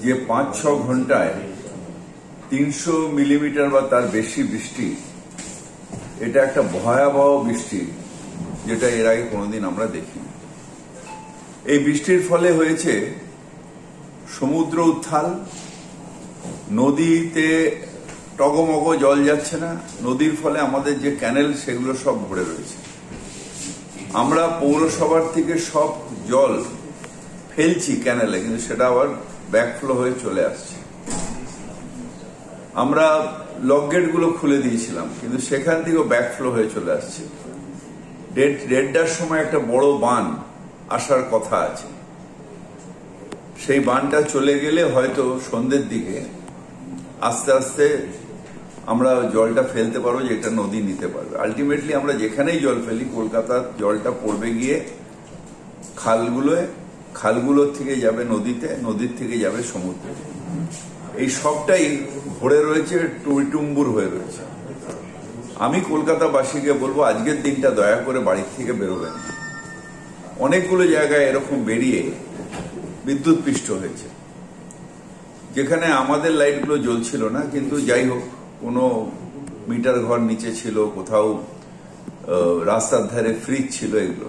যে 5-6 ঘন্টায় 300 মিলিমিটার বা তার বেশি বৃষ্টি, এটা একটা ভয়াবহ বৃষ্টি, যেটা এর আগে কোনোদিন আমরা দেখিনি। এই বৃষ্টির ফলে হয়েছে সমুদ্র উত্থাল, নদীতে টগমগ জল যাচ্ছে না, নদীর ফলে আমাদের যে ক্যানেল সেগুলো সব ভরে রয়েছে। আমরা পৌরসভার থেকে সব জল ফেলছি ক্যানেলে, কিন্তু সেটা আবার ব্যাকফ্লো হয়ে চলে আসছে। আমরা লক গেট গুলো খুলে দিয়েছিলাম, কিন্তু সেখান থেকেও ব্যাকফ্লো হয়ে চলে আসছে। 1:30টার সময় একটা বড় বান আসার কথা আছে, সেই বানটা চলে গেলে হয়তো সন্ধ্যের দিকে আস্তে আস্তে আমরা জলটা ফেলতে পারবো, যেটা নদী নিতে পারবে। আলটিমেটলি আমরা যেখানেই জল ফেলি, কলকাতার জলটা পড়বে গিয়ে খালগুলোর থেকে যাবে নদীতে, নদীর থেকে যাবে সমুদ্রে। এই সবটাই ভরে রয়েছে, টুইটুম্বুর হয়ে রয়েছে। আমি কলকাতাবাসীকে বলবো, আজকের দিনটা দয়া করে বাড়ির থেকে বেরোবেন। অনেকগুলো জায়গায় এরকম বেরিয়ে বিদ্যুৎ পৃষ্ঠ হয়েছে, যেখানে আমাদের লাইটগুলো জ্বলছিল না, কিন্তু যাই হোক, কোনো মিটার ঘর নিচে ছিল, কোথাও রাস্তার ধারে ফ্রিজ ছিল, এগুলো